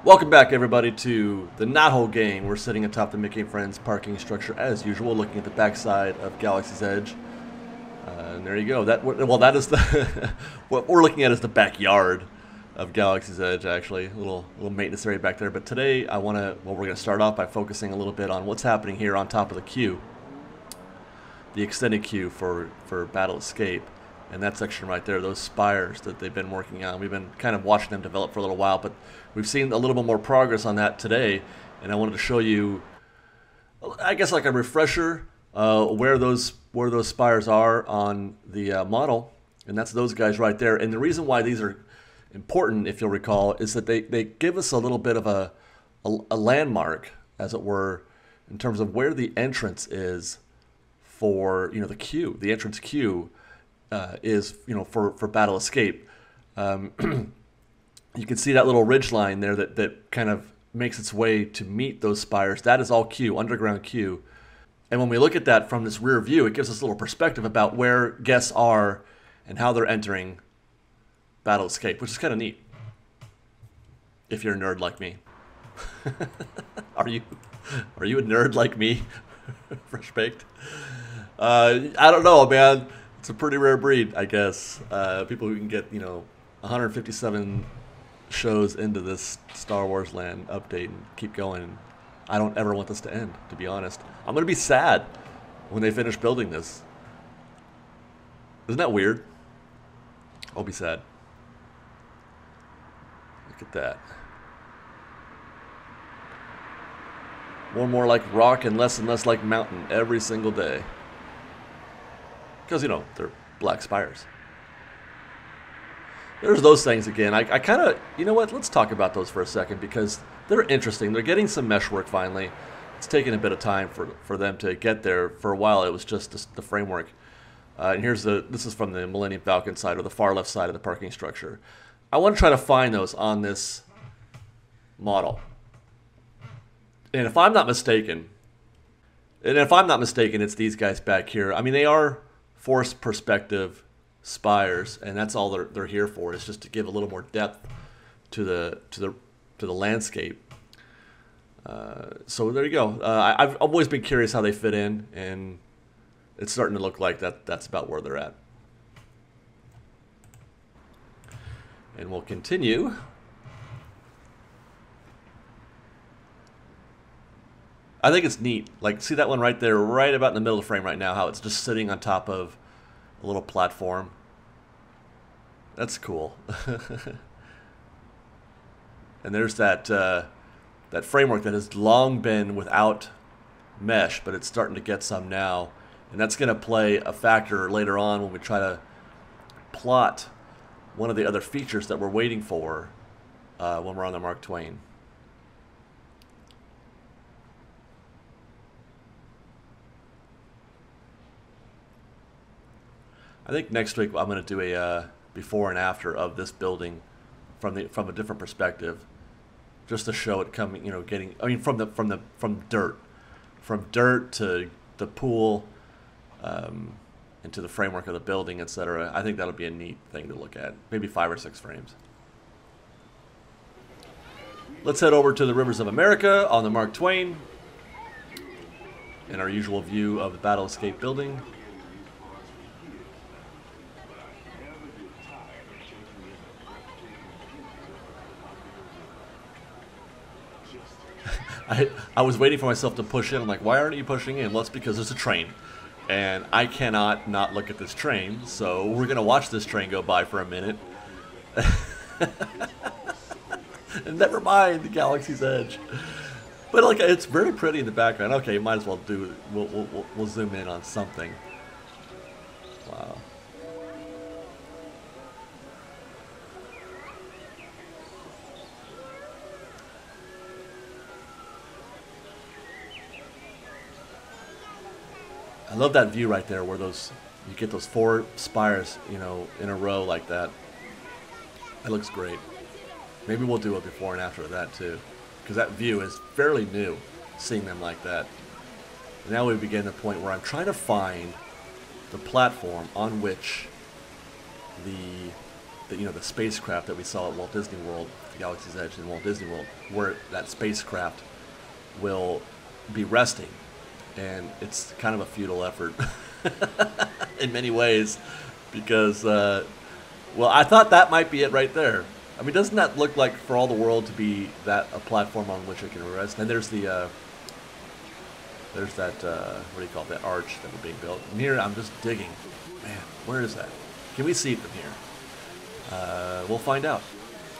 Welcome back, everybody, to the Knothole game. We're sitting atop the Mickey and Friends parking structure as usual, looking at the backside of Galaxy's Edge. And there you go. That is the what we're looking at is the backyard of Galaxy's Edge. Actually, a little maintenance area back there. But today, we're going to start off by focusing a little bit on what's happening here on top of the queue, the extended queue for Battle Escape. And that section right there, those spires that they've been working on, we've been kind of watching them develop for a little while, but we've seen a little bit more progress on that today, and I wanted to show you, I guess, like a refresher where those spires are on the model, and that's those guys right there. And the reason why these are important, if you'll recall, is that they give us a little bit of a landmark, as it were, in terms of where the entrance is for the queue, the entrance queue. Is for Battle Escape. You can see that little ridge line there that kind of makes its way to meet those spires. That is all queue, underground queue. And when we look at that from this rear view, it gives us a little perspective about where guests are and how they're entering Battle Escape, which is kind of neat. If you're a nerd like me. Are you a nerd like me? Fresh baked? I don't know, man. It's a pretty rare breed, I guess. People who can get, 157 shows into this Star Wars land update and keep going. I don't ever want this to end, to be honest. I'm going to be sad when they finish building this. Isn't that weird? I'll be sad. Look at that. More and more like rock and less like mountain every single day. Because, they're black spires. There's those things again. I kind of, let's talk about those for a second because they're interesting. They're getting some mesh work finally. It's taken a bit of time for them to get there. For a while, it was just the framework. And this is from the Millennium Falcon side, or the far left side of the parking structure. I want to try to find those on this model. And if I'm not mistaken, it's these guys back here. I mean, they are forced perspective spires, and that's all they're here for, is just to give a little more depth to the landscape. So there you go. I've always been curious how they fit in, and it's starting to look like that's about where they're at. And we'll continue. I think it's neat. Like, see that one right there, right about in the middle of the frame right now, how it's just sitting on top of a little platform. That's cool. And there's that framework that has long been without mesh, but it's starting to get some now. And that's going to play a factor later on when we try to plot one of the other features that we're waiting for when we're on the Mark Twain. I think next week I'm going to do a before and after of this building from a different perspective, just to show it coming. From dirt to the pool, into the framework of the building, etc. I think that'll be a neat thing to look at. Maybe 5 or 6 frames. Let's head over to the Rivers of America on the Mark Twain, in our usual view of the Battle Escape building. I was waiting for myself to push in. I'm like, why aren't you pushing in? Well, it's because there's a train. And I cannot not look at this train. So we're going to watch this train go by for a minute. And never mind the Galaxy's Edge. But like, it's very pretty in the background. Okay, might as well do it. We'll zoom in on something. Wow. I love that view right there where you get those 4 spires, in a row like that. That looks great. Maybe we'll do a before and after of that too, because that view is fairly new, seeing them like that. And now we begin the point where I'm trying to find the platform on which the spacecraft that we saw at Walt Disney World Galaxy's Edge in Walt Disney World, where that spacecraft will be resting. And it's kind of a futile effort in many ways because, well, I thought that might be it right there. I mean, doesn't that look like for all the world to be that a platform on which it can rest? And there's the, there's that, what do you call it, that arch that was being built. And here, I'm just digging. Man, where is that? Can we see it from here? We'll find out.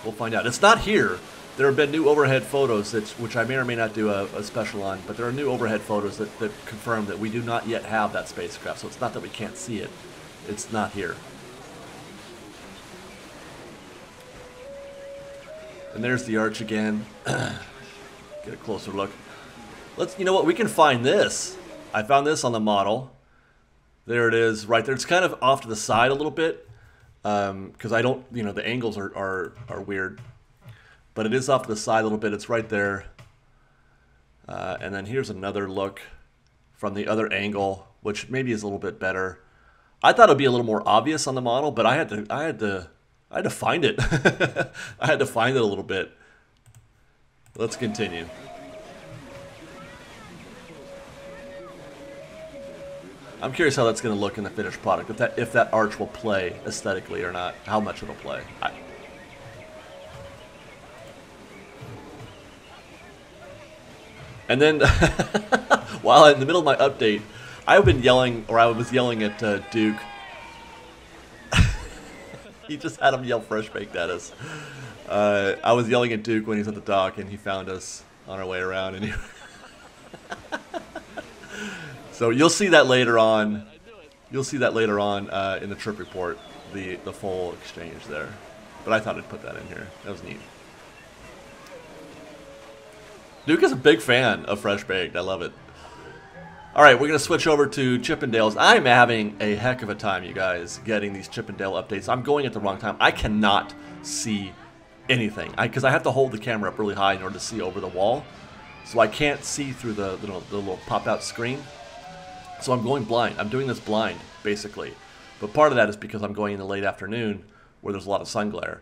We'll find out. It's not here. There have been new overhead photos, which I may or may not do a special on, but there are new overhead photos that confirm that we do not yet have that spacecraft. So it's not that we can't see it. It's not here. And there's the arch again. Get a closer look. You know what, we can find this. I found this on the model. There it is, right there. It's kind of off to the side a little bit, because I don't, you know, the angles are weird. But it is off to the side a little bit. It's right there. And then here's another look from the other angle, which maybe is a little bit better. I thought it would be a little more obvious on the model, but I had to find it. I had to find it a little bit. Let's continue. I'm curious how that's going to look in the finished product. If that arch will play aesthetically or not. How much it'll play. And then, while in the middle of my update, I've been yelling, or I was yelling at Duke. He just had him yell fresh baked at us. I was yelling at Duke when he was at the dock, and he found us on our way around. And so you'll see that later on. You'll see that later on in the trip report, the full exchange there. But I thought I'd put that in here. That was neat. Duke is a big fan of Fresh Baked. I love it. All right, we're going to switch over to Chippendales. I'm having a heck of a time, you guys, getting these Chippendale updates. I'm going at the wrong time. I cannot see anything because I have to hold the camera up really high in order to see over the wall. So I can't see through the little pop-out screen. So I'm going blind. I'm doing this blind, basically. But part of that is because I'm going in the late afternoon where there's a lot of sun glare.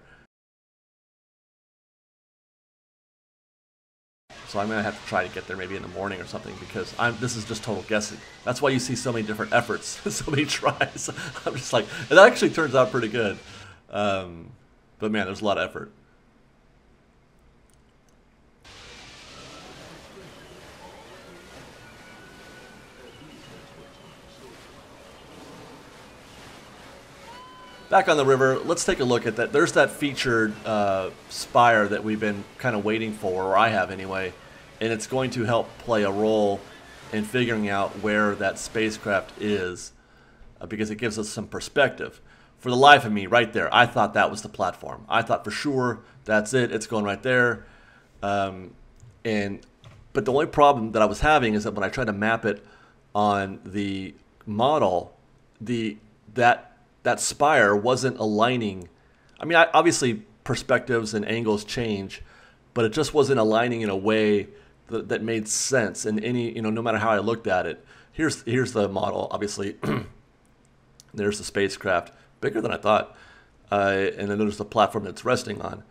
So I'm going to have to try to get there maybe in the morning or something because this is just total guessing. That's why you see so many different efforts, so many tries. I'm just like, it actually turns out pretty good. But man, there's a lot of effort. Back on the river, let's take a look at that. There's that featured spire that we've been kind of waiting for, or I have anyway, and it's going to help play a role in figuring out where that spacecraft is because it gives us some perspective. For the life of me, right there, I thought that was the platform. I thought for sure that's it. It's going right there. But the only problem that I was having is that when I tried to map it on the model, that spire wasn't aligning. I mean, obviously perspectives and angles change, but it just wasn't aligning in a way that made sense. And no matter how I looked at it, here's the model. Obviously, there's the spacecraft, bigger than I thought, and then there's the platform that's resting on.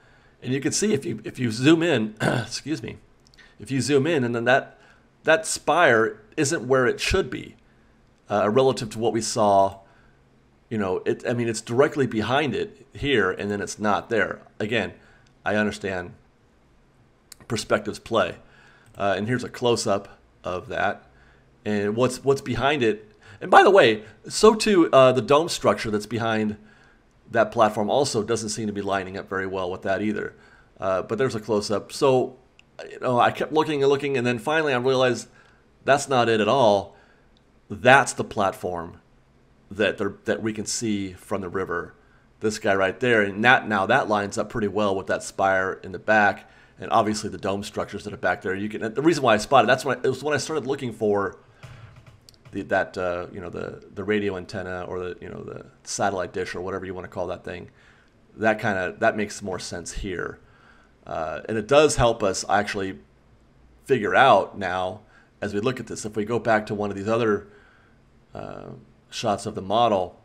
And you can see if you zoom in, excuse me, if you zoom in, and then that spire isn't where it should be relative to what we saw. I mean, it's directly behind it here, and then it's not there. Again, I understand perspectives play. And here's a close-up of that. And what's behind it. And by the way, so too, the dome structure that's behind that platform also doesn't seem to be lining up very well with that either. But there's a close-up. So, I kept looking and looking, and then finally I realized that's not it at all. That's the platform that we can see from the river. This guy right there, and now that lines up pretty well with that spire in the back, and obviously the dome structures that are back there. The reason why I spotted it was when I started looking for the radio antenna or the satellite dish or whatever you want to call that thing. That makes more sense here, and it does help us actually figure out now as we look at this. If we go back to one of these other shots of the model,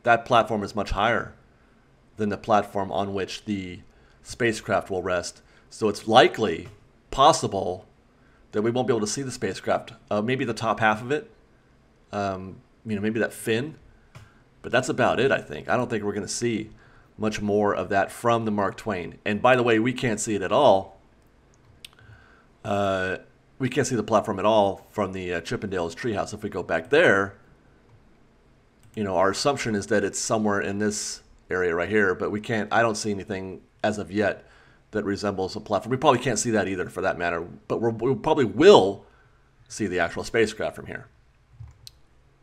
that platform is much higher than the platform on which the spacecraft will rest. So it's likely possible that we won't be able to see the spacecraft. Maybe the top half of it. Maybe that fin. But that's about it, I think. I don't think we're going to see much more of that from the Mark Twain. And by the way, we can't see it at all. We can't see the platform at all from the Chippendales treehouse. If we go back there, our assumption is that it's somewhere in this area right here, but we can't. I don't see anything as of yet that resembles a platform. We probably can't see that either, for that matter. But we probably will see the actual spacecraft from here.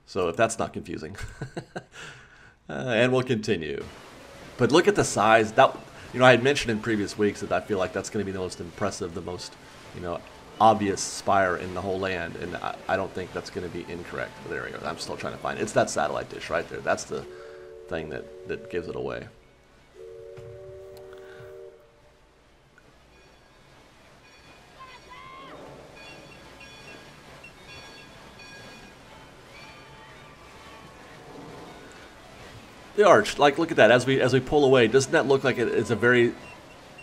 So if that's not confusing, and we'll continue. But look at the size. That I had mentioned in previous weeks that I feel like that's going to be the most impressive, the most obvious spire in the whole land, and I don't think that's going to be incorrect. But there we go. I'm still trying to find it. It's that satellite dish right there. That's the thing that gives it away. The arch, look at that. As we pull away, doesn't that look like it's a very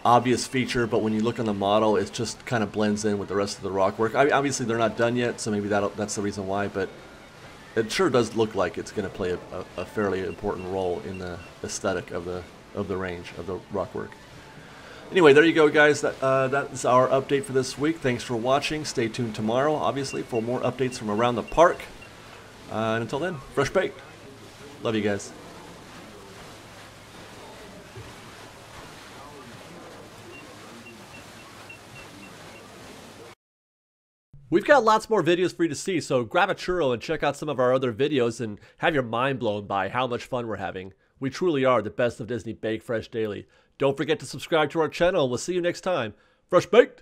obvious feature? But when you look on the model, it just kind of blends in with the rest of the rock work. Obviously, they're not done yet, so maybe that's the reason why. But it sure does look like it's going to play a fairly important role in the aesthetic of the range of the rock work. Anyway, there you go, guys. That's our update for this week. Thanks for watching. Stay tuned tomorrow, obviously, for more updates from around the park. And until then, fresh baked. Love you guys. We've got lots more videos for you to see, so grab a churro and check out some of our other videos and have your mind blown by how much fun we're having. We truly are the best of Disney Bake Fresh Daily. Don't forget to subscribe to our channel, and we'll see you next time. Fresh Baked!